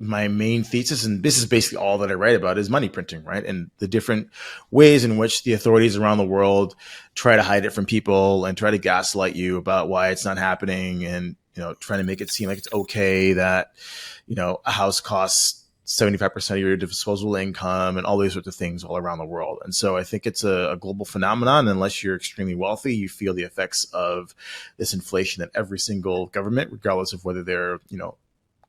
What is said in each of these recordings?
my main thesis, and this is basically all that I write about, is money printing, right? And the different ways in which the authorities around the world try to hide it from people and try to gaslight you about why it's not happening, and trying to make it seem like it's okay that a house costs 75% of your disposable income and all these sorts of things all around the world. And so I think it's a global phenomenon. Unless you're extremely wealthy, you feel the effects of this inflation that every single government, regardless of whether they're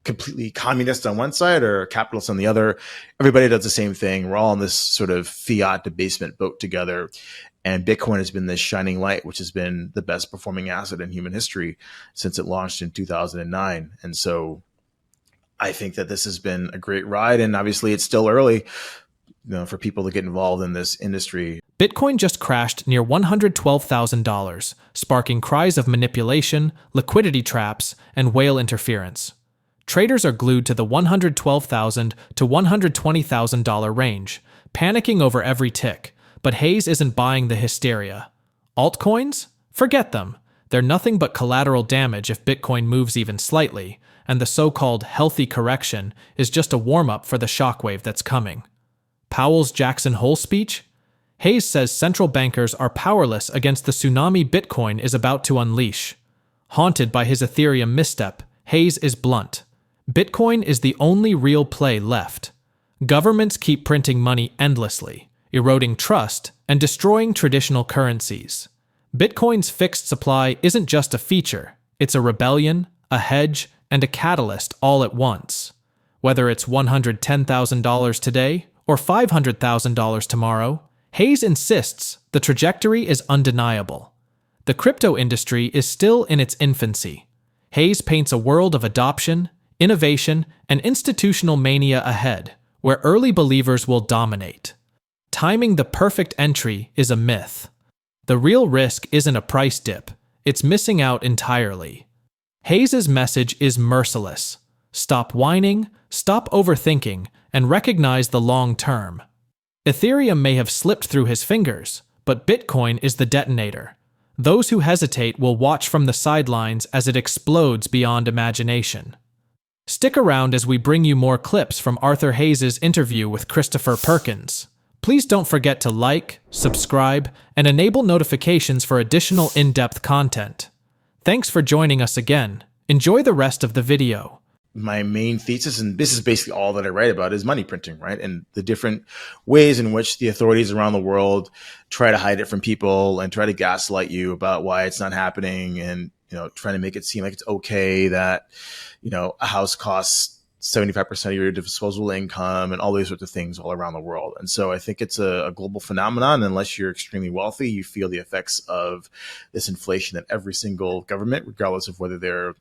completely communist on one side or capitalist on the other, everybody does the same thing. We're all on this sort of fiat debasement boat together. And Bitcoin has been this shining light, which has been the best performing asset in human history since it launched in 2009. And so I think that this has been a great ride. And obviously it's still early, for people to get involved in this industry. Bitcoin just crashed near $112,000, sparking cries of manipulation, liquidity traps, and whale interference. Traders are glued to the $112,000 to $120,000 range, panicking over every tick, but Hayes isn't buying the hysteria. Altcoins? Forget them. They're nothing but collateral damage if Bitcoin moves even slightly, and the so-called healthy correction is just a warm-up for the shockwave that's coming. Powell's Jackson Hole speech? Hayes says central bankers are powerless against the tsunami Bitcoin is about to unleash. Haunted by his Ethereum misstep, Hayes is blunt. Bitcoin is the only real play left. Governments keep printing money endlessly, eroding trust and destroying traditional currencies. Bitcoin's fixed supply isn't just a feature, it's a rebellion, a hedge, and a catalyst all at once. Whether it's $110,000 today or $500,000 tomorrow, Hayes insists the trajectory is undeniable. The crypto industry is still in its infancy. Hayes paints a world of adoption, innovation, and institutional mania ahead, where early believers will dominate. Timing the perfect entry is a myth. The real risk isn't a price dip, it's missing out entirely. Hayes' message is merciless. Stop whining, stop overthinking, and recognize the long term. Ethereum may have slipped through his fingers, but Bitcoin is the detonator. Those who hesitate will watch from the sidelines as it explodes beyond imagination. Stick around as we bring you more clips from Arthur Hayes' interview with Christopher Perkins. Please don't forget to like, subscribe, and enable notifications for additional in-depth content. Thanks for joining us again. Enjoy the rest of the video. My main thesis, and this is basically all that I write about, is money printing, right? And the different ways in which the authorities around the world try to hide it from people and try to gaslight you about why it's not happening, and trying to make it seem like it's okay that a house costs 75% of your disposable income and all these sorts of things all around the world. And so I think it's a global phenomenon. Unless you're extremely wealthy, you feel the effects of this inflation that every single government, regardless of whether they're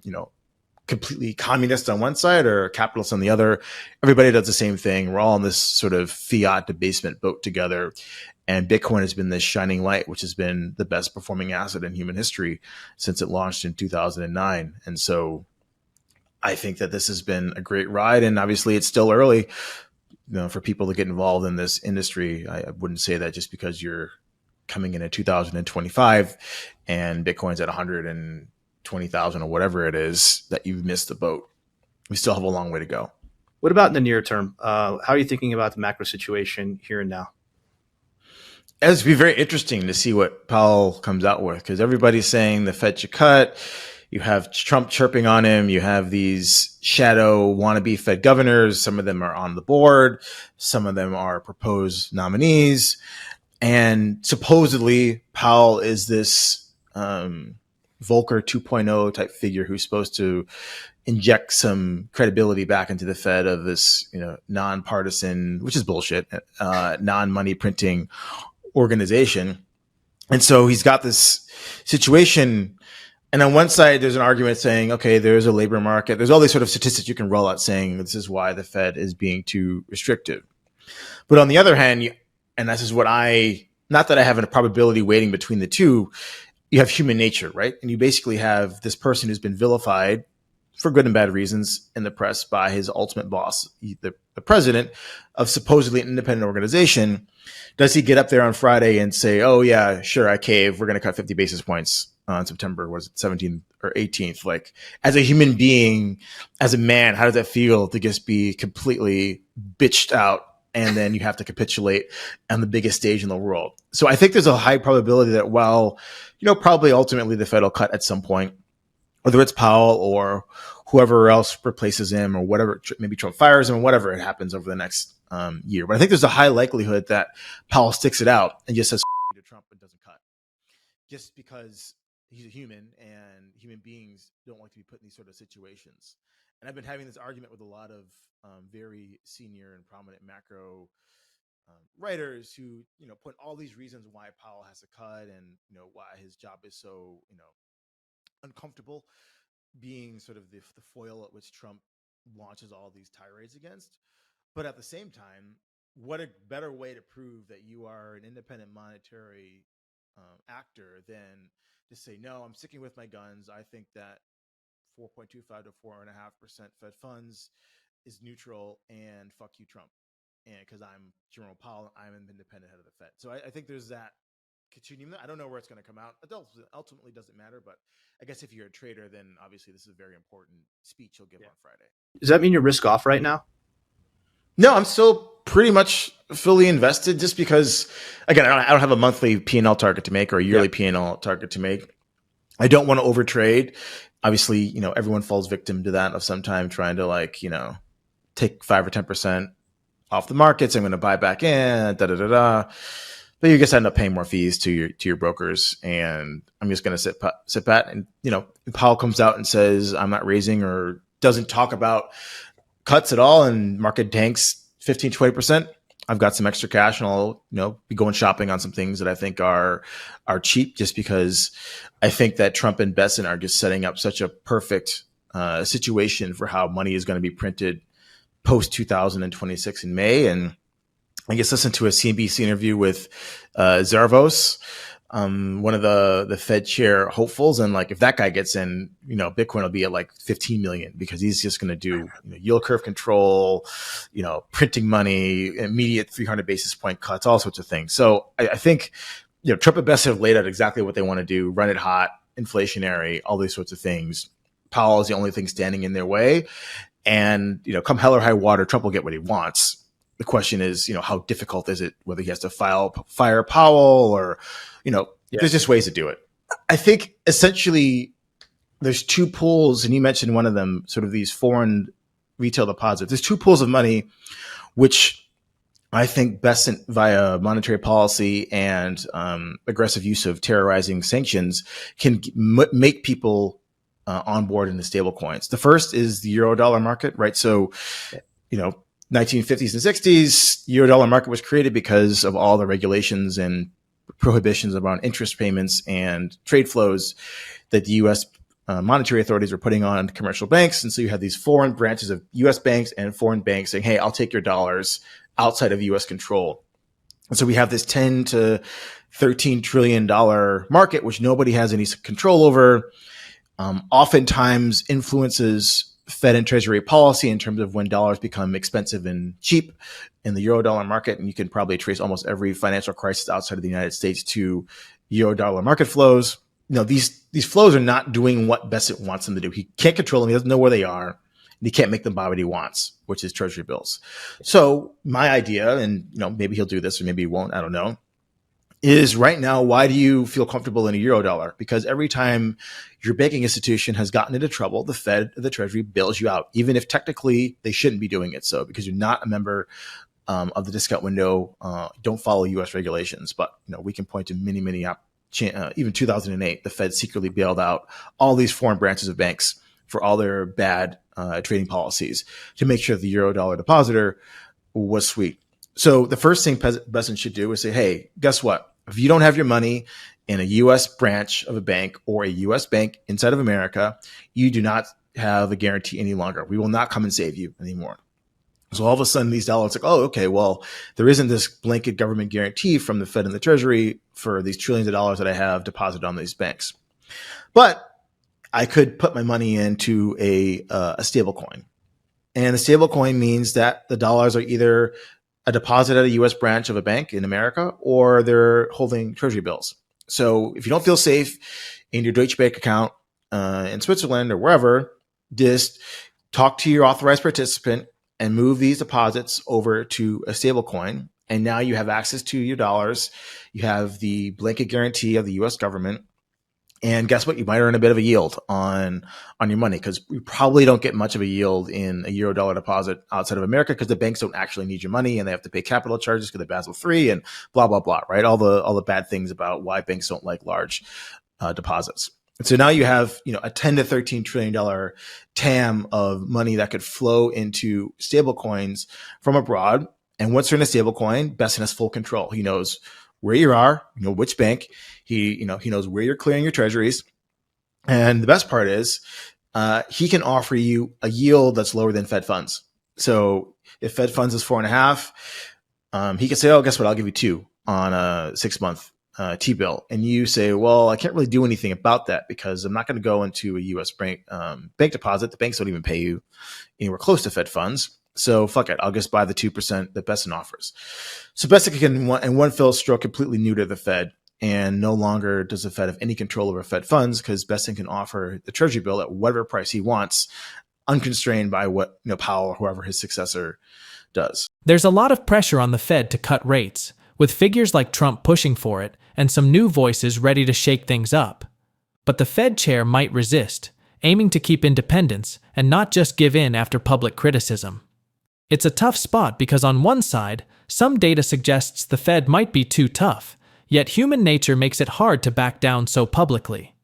completely communist on one side or capitalist on the other, everybody does the same thing. We're all on this sort of fiat debasement boat together. And Bitcoin has been this shining light, which has been the best performing asset in human history since it launched in 2009. And so I think that this has been a great ride. And obviously it's still early, for people to get involved in this industry. I wouldn't say that just because you're coming in at 2025 and Bitcoin's at 120,000 or whatever it is, that you've missed the boat. We still have a long way to go. What about in the near term? How are you thinking about the macro situation here and now? It's be very interesting to see what Powell comes out with, because everybody's saying the Fed should cut. You have Trump chirping on him. You have these shadow wannabe Fed governors. Some of them are on the board. Some of them are proposed nominees. And supposedly Powell is this Volcker 2.0 type figure who's supposed to inject some credibility back into the Fed of this, nonpartisan, which is bullshit, non-money printing organization. And so he's got this situation. And on one side, there's an argument saying, okay, there's a labor market. There's all these sort of statistics you can roll out saying this is why the Fed is being too restrictive. But on the other hand, and this is what not that I have a probability weighting between the two, you have human nature, right? And you basically have this person who's been vilified for good and bad reasons in the press by his ultimate boss, the president of supposedly an independent organization. Does he get up there on Friday and say, oh yeah, sure, I cave, we're going to cut 50 basis points on September, was it 17th or 18th? Like, as a human being, as a man, how does that feel to just be completely bitched out and then you have to capitulate on the biggest stage in the world? So I think there's a high probability that while, probably ultimately the Fed will cut at some point, whether it's Powell or whoever else replaces him or whatever, maybe Trump fires him or whatever it happens over the next year. But I think there's a high likelihood that Powell sticks it out and just says to Trump and doesn't cut, just because he's a human and human beings don't like to be put in these sort of situations. And I've been having this argument with a lot of very senior and prominent macro writers who, point all these reasons why Powell has to cut and, why his job is so, uncomfortable being sort of the foil at which Trump launches all these tirades against. But at the same time, what a better way to prove that you are an independent monetary actor than to say, no, I'm sticking with my guns. I think that 4.25 to 4.5% Fed funds is neutral, and fuck you, Trump. And because I'm Jerome Powell, I'm an independent head of the Fed. So I think there's that continuum. I don't know where it's going to come out. It ultimately doesn't matter, but I guess if you're a trader, then obviously this is a very important speech you'll give on Friday. Does that mean you're risk off right now? No, I'm still pretty much fully invested, just because, again, I don't have a monthly P&L target to make or a yearly P&L target to make. I don't want to overtrade. Obviously, everyone falls victim to that of sometime trying to take 5 or 10% off the markets. I'm going to buy back in, But you just end up paying more fees to your brokers, and I'm just going to sit pat. And if Powell comes out and says I'm not raising or doesn't talk about cuts at all, and market tanks 15-20%, I've got some extra cash, and I'll be going shopping on some things that I think are cheap, just because I think that Trump and Besson are just setting up such a perfect situation for how money is going to be printed post 2026 in May. And I guess listen to a CNBC interview with Zarvos, one of the Fed chair hopefuls, and if that guy gets in, Bitcoin will be at 15 million, because he's just going to do yield curve control, printing money, immediate 300 basis point cuts, all sorts of things. So I think Trump and Besson have laid out exactly what they want to do: run it hot, inflationary, all these sorts of things. Powell is the only thing standing in their way, and come hell or high water, Trump will get what he wants. The question is, how difficult is it, whether he has to fire Powell or, there's just ways to do it. I think essentially there's two pools, and you mentioned one of them, sort of these foreign retail deposits. There's two pools of money, which I think best via monetary policy and aggressive use of terrorizing sanctions can make people on board in the stable coins. The first is the Eurodollar market, right? So, 1950s and 60s, Eurodollar market was created because of all the regulations and prohibitions around interest payments and trade flows that the U.S. Monetary authorities were putting on commercial banks. And so you had these foreign branches of U.S. banks and foreign banks saying, hey, I'll take your dollars outside of U.S. control. And so we have this $10 to $13 trillion market, which nobody has any control over, oftentimes influences Fed and Treasury policy in terms of when dollars become expensive and cheap in the Eurodollar market. And you can probably trace almost every financial crisis outside of the United States to Eurodollar market flows. These flows are not doing what Besson wants them to do. He can't control them. He doesn't know where they are. And he can't make them buy what he wants, which is Treasury bills. So my idea, and maybe he'll do this or maybe he won't, I don't know, is right now, why do you feel comfortable in a Eurodollar? Because every time your banking institution has gotten into trouble, the Fed or the Treasury bails you out, even if technically they shouldn't be doing it so, because you're not a member of the discount window, don't follow U.S. regulations. But we can point to many, even 2008, the Fed secretly bailed out all these foreign branches of banks for all their bad trading policies to make sure the Eurodollar depositor was sweet. So the first thing Besson should do is say, hey, guess what? If you don't have your money in a U.S. branch of a bank or a U.S. bank inside of America, you do not have a guarantee any longer. We will not come and save you anymore. So all of a sudden, these dollars oh, okay, well, there isn't this blanket government guarantee from the Fed and the Treasury for these trillions of dollars that I have deposited on these banks. But I could put my money into a stable coin. And a stable coin means that the dollars are either a deposit at a U.S. branch of a bank in America, or they're holding Treasury bills. So if you don't feel safe in your Deutsche Bank account in Switzerland or wherever, just talk to your authorized participant and move these deposits over to a stable coin. And now you have access to your dollars. You have the blanket guarantee of the US government. And guess what? You might earn a bit of a yield on your money, because we probably don't get much of a yield in a Eurodollar deposit outside of America, because the banks don't actually need your money and they have to pay capital charges because of Basel III and blah, blah, blah, right? All the bad things about why banks don't like large deposits. And so now you have, a $10 to $13 trillion TAM of money that could flow into stable coins from abroad. And once you're in a stable coin, Besson has full control. He knows where you are, which bank. He knows where you're clearing your treasuries. And the best part is he can offer you a yield that's lower than Fed funds. So if Fed funds is 4.5, he can say, oh, guess what? I'll give you 2 on a 6-month T-bill. And you say, well, I can't really do anything about that because I'm not going to go into a U.S. bank deposit. The banks don't even pay you anywhere close to Fed funds. So fuck it. I'll just buy the 2% that Besson offers. So Besson can, in one fell stroke, completely neuter the Fed. And no longer does the Fed have any control over Fed funds, because Besson can offer the treasury bill at whatever price he wants, unconstrained by what Powell or whoever his successor does. There's a lot of pressure on the Fed to cut rates, with figures like Trump pushing for it and some new voices ready to shake things up. But the Fed chair might resist, aiming to keep independence and not just give in after public criticism. It's a tough spot because on one side, some data suggests the Fed might be too tough, yet human nature makes it hard to back down so publicly.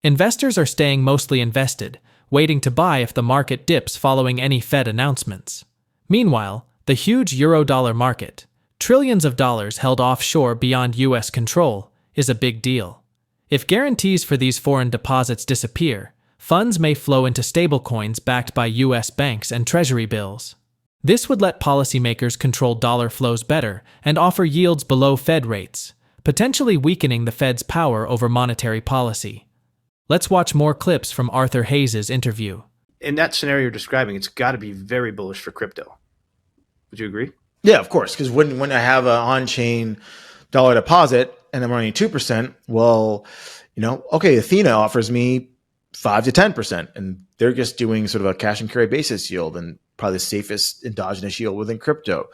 Investors are staying mostly invested, waiting to buy if the market dips following any Fed announcements. Meanwhile, the huge Eurodollar market, trillions of dollars held offshore beyond US control, is a big deal. If guarantees for these foreign deposits disappear, funds may flow into stablecoins backed by US banks and treasury bills. This would let policymakers control dollar flows better and offer yields below Fed rates, potentially weakening the Fed's power over monetary policy. Let's watch more clips from Arthur Hayes' interview. In that scenario you're describing, it's got to be very bullish for crypto. Would you agree? Yeah, of course. Because when I have an on-chain dollar deposit and I'm earning 2%, well, okay, Athena offers me 5 to 10%, and they're just doing sort of a cash and carry basis yield and probably the safest endogenous yield within crypto.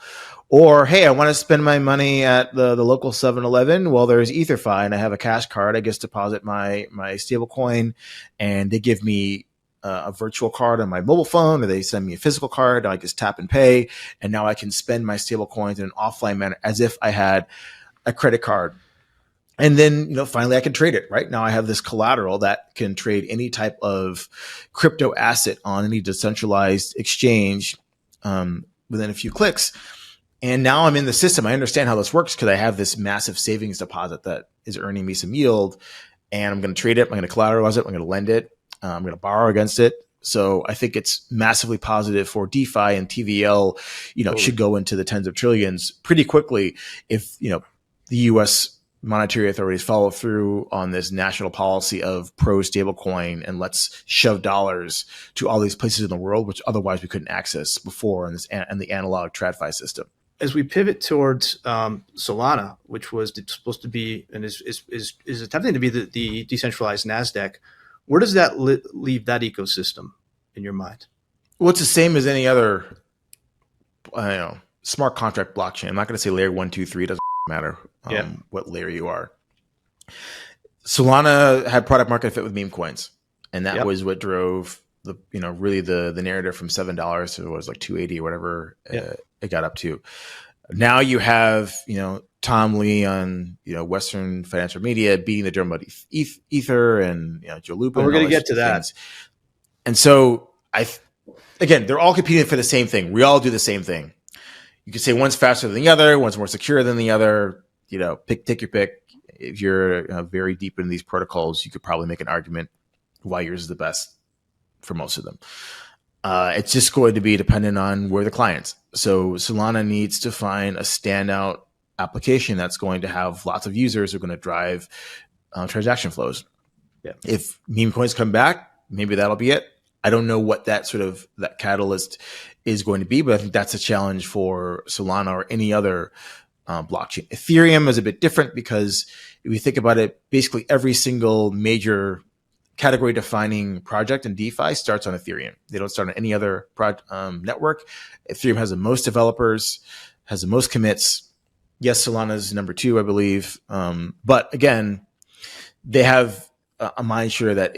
Or, hey, I want to spend my money at the local 7-Eleven. Well, there's EtherFi, and I have a cash card. I just deposit my stable coin, and they give me a virtual card on my mobile phone, or they send me a physical card. I just tap and pay, and now I can spend my stable coins in an offline manner as if I had a credit card. And then, finally I can trade it, right? Now I have this collateral that can trade any type of crypto asset on any decentralized exchange within a few clicks. And now I'm in the system. I understand how this works because I have this massive savings deposit that is earning me some yield, and I'm going to trade it. I'm going to collateralize it. I'm going to lend it. I'm going to borrow against it. So I think it's massively positive for DeFi, and TVL, should go into the tens of trillions pretty quickly if, the U.S. monetary authorities follow through on this national policy of pro stablecoin, and let's shove dollars to all these places in the world, which otherwise we couldn't access before in the analog TradFi system. As we pivot towards Solana, which was supposed to be and is attempting to be the decentralized NASDAQ, where does that leave that ecosystem in your mind? Well, it's the same as any other, smart contract blockchain. I'm not going to say layer 1, 2, 3. It doesn't matter what layer you are. Solana had product market fit with meme coins, and that was what drove the really the narrative from $7 to what was like $2.80 or whatever it got up to. Now you have Tom Lee on Western financial media beating the drum about Ether and Joe Lubin. We're going to get to that. Things. And so again, they're all competing for the same thing. We all do the same thing. You could say one's faster than the other, one's more secure than the other. Take your pick. If you're very deep in these protocols, you could probably make an argument why yours is the best for most of them. It's just going to be dependent on where the clients. So Solana needs to find a standout application that's going to have lots of users who are going to drive transaction flows. Yeah. If meme coins come back, maybe that'll be it. I don't know what that catalyst is going to be, but I think that's a challenge for Solana or any other blockchain. Ethereum is a bit different because if you think about it, basically every single major category defining project in DeFi starts on Ethereum. They don't start on any other network. Ethereum has the most developers, has the most commits. Yes, Solana is number 2, I believe. But again, they have a mind share that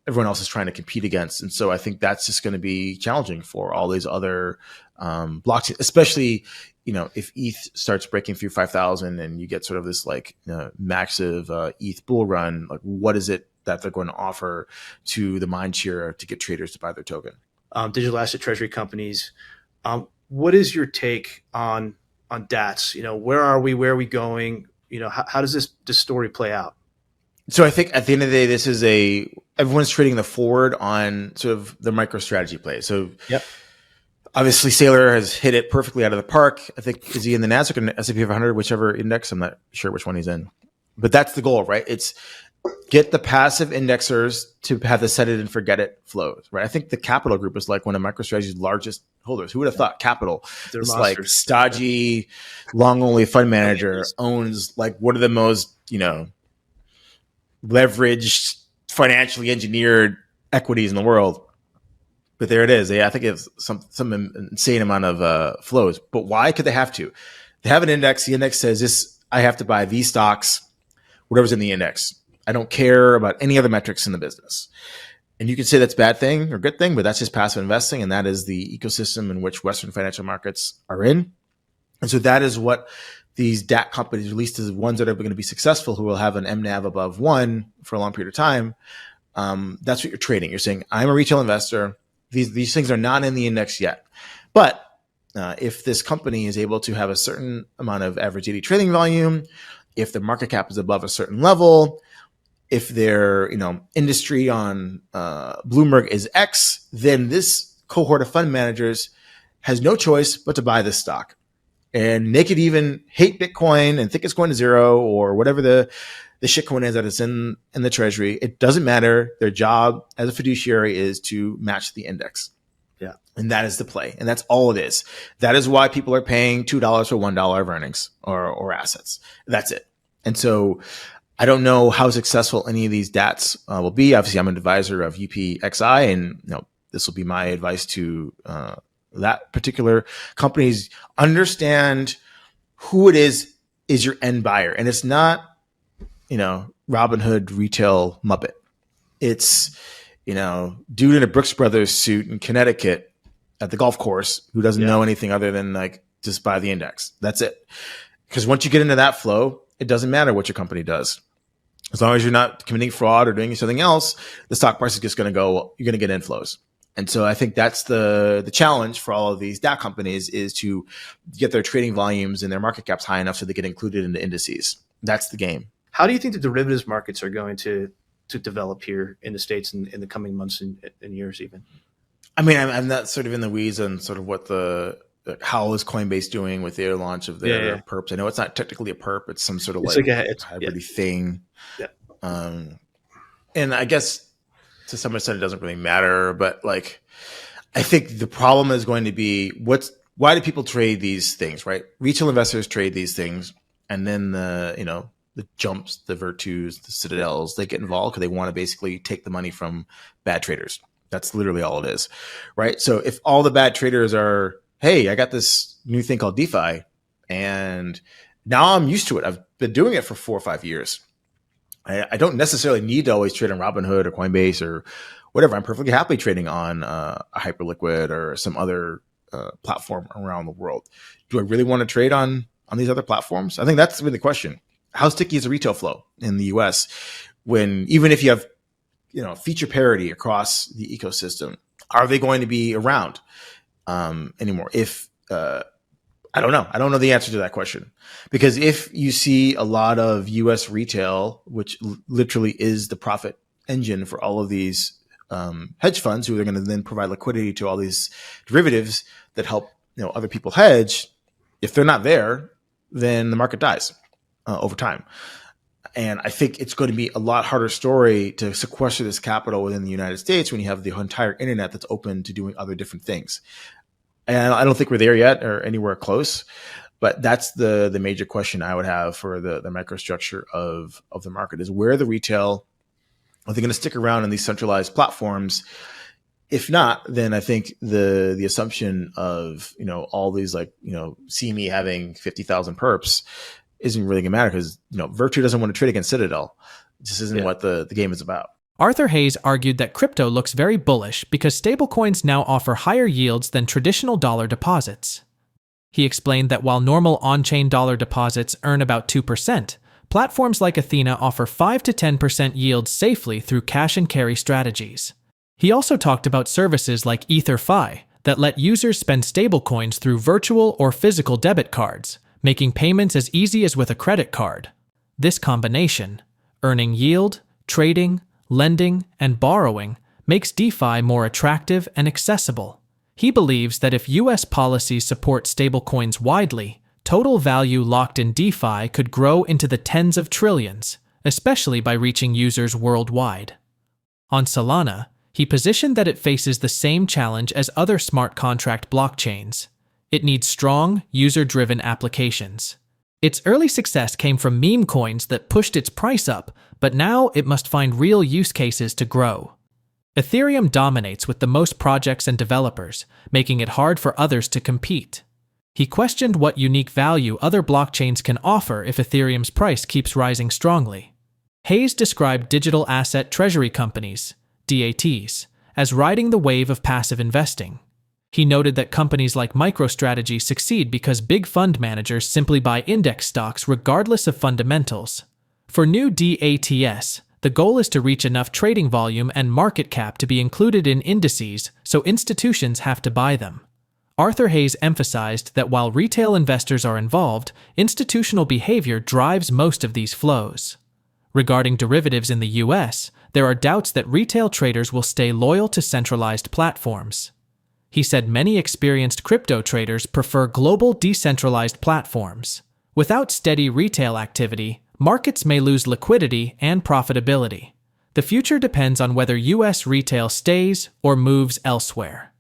everyone else is trying to compete against. And so I think that's just going to be challenging for all these other blockchains, especially, if ETH starts breaking through 5,000 and you get sort of this like massive ETH bull run, like what is it that they're going to offer to the mind share to get traders to buy their token? Digital asset treasury companies. What is your take on DATs? Where are we? Where are we going? How does this story play out? So I think at the end of the day, everyone's trading the forward on sort of the MicroStrategy play. So yep. Obviously Saylor has hit it perfectly out of the park. I think, is he in the NASDAQ or S&P 500, whichever index? I'm not sure which one he's in. But that's the goal, right? It's get the passive indexers to have the set it and forget it flows, right? I think the Capital Group is like one of MicroStrategy's largest holders. Who would have thought Capital, this like stodgy, long only fund manager, owns like one of the most, leveraged, financially engineered equities in the world. But there it is. I think it's some insane amount of flows. But why could they have to? They have an index. The index says this: I have to buy these stocks, whatever's in the index. I don't care about any other metrics in the business. And you can say that's a bad thing or good thing, but that's just passive investing, and that is the ecosystem in which Western financial markets are in. And so that is what these DAT companies, at least the ones that are going to be successful, who will have an MNAV above 1 for a long period of time, that's what you're trading. You're saying, I'm a retail investor. These things are not in the index yet. But if this company is able to have a certain amount of average daily trading volume, if the market cap is above a certain level, if their industry on Bloomberg is X, then this cohort of fund managers has no choice but to buy this stock. And they could even hate Bitcoin and think it's going to zero or whatever the shitcoin is that is in the treasury. It doesn't matter. Their job as a fiduciary is to match the index. Yeah. And that is the play. And that's all it is. That is why people are paying $2 for $1 of earnings or assets. That's it. And so I don't know how successful any of these DATs will be. Obviously, I'm an advisor of UPXI, and this will be my advice to that particular companies. Understand who it is your end buyer, and it's not Robinhood retail Muppet. It's dude in a Brooks Brothers suit in Connecticut at the golf course who doesn't know anything other than like just buy the index. That's it. Because once you get into that flow, it doesn't matter what your company does. As long as you're not committing fraud or doing something else, the stock price is just going to go, you're going to get inflows. And so I think that's the challenge for all of these DAT companies, is to get their trading volumes and their market caps high enough so they get included in the indices. That's the game. How do you think the derivatives markets are going to develop here in the States in the coming months and years even? I mean, I'm not sort of in the weeds on sort of what how is Coinbase doing with their launch of their perps. I know it's not technically a perp. It's some sort of it's hybrid thing. Yeah. And I guess to some extent it doesn't really matter, but like, I think the problem is going to be why do people trade these things, right? Retail investors trade these things, and then the Jumps, the Virtus, the Citadels, they get involved because they want to basically take the money from bad traders. That's literally all it is, right? So if all the bad traders are, hey, I got this new thing called DeFi, and now I'm used to it. I've been doing it for 4 or 5 years. I don't necessarily need to always trade on Robinhood or Coinbase or whatever. I'm perfectly happy trading on a Hyperliquid or some other platform around the world. Do I really want to trade on these other platforms? I think that's really the question. How sticky is the retail flow in the US when, even if you have feature parity across the ecosystem, are they going to be around anymore? I don't know. I don't know the answer to that question, because if you see a lot of US retail, which literally is the profit engine for all of these hedge funds, who are going to then provide liquidity to all these derivatives that help other people hedge, if they're not there, then the market dies over time. And I think it's going to be a lot harder story to sequester this capital within the United States when you have the entire internet that's open to doing other different things. And I don't think we're there yet or anywhere close. But that's the major question I would have for the microstructure of the market is where the retail, are they going to stick around in these centralized platforms? If not, then I think the assumption of, all these see me having 50,000 perps isn't really gonna matter because, Virtue doesn't want to trade against Citadel. This isn't what the game is about. Arthur Hayes argued that crypto looks very bullish because stablecoins now offer higher yields than traditional dollar deposits. He explained that while normal on-chain dollar deposits earn about 2%, platforms like Athena offer 5 to 10% yields safely through cash and carry strategies. He also talked about services like EtherFi that let users spend stablecoins through virtual or physical debit cards, making payments as easy as with a credit card. This combination, earning yield, trading, lending, and borrowing, makes DeFi more attractive and accessible. He believes that if U.S. policies support stablecoins widely, total value locked in DeFi could grow into the tens of trillions, especially by reaching users worldwide. On Solana, he positioned that it faces the same challenge as other smart contract blockchains. It needs strong, user-driven applications. Its early success came from meme coins that pushed its price up, but now it must find real use cases to grow. Ethereum dominates with the most projects and developers, making it hard for others to compete. He questioned what unique value other blockchains can offer if Ethereum's price keeps rising strongly. Hayes described digital asset treasury companies, DATs, as riding the wave of passive investing. He noted that companies like MicroStrategy succeed because big fund managers simply buy index stocks regardless of fundamentals. For new DATs, the goal is to reach enough trading volume and market cap to be included in indices, so institutions have to buy them. Arthur Hayes emphasized that while retail investors are involved, institutional behavior drives most of these flows. Regarding derivatives in the US, there are doubts that retail traders will stay loyal to centralized platforms. He said many experienced crypto traders prefer global decentralized platforms. Without steady retail activity, markets may lose liquidity and profitability. The future depends on whether US retail stays or moves elsewhere.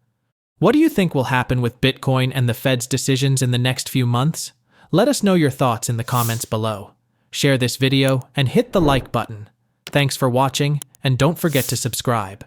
What do you think will happen with Bitcoin and the Fed's decisions in the next few months? Let us know your thoughts in the comments below. Share this video and hit the like button. Thanks for watching, and don't forget to subscribe.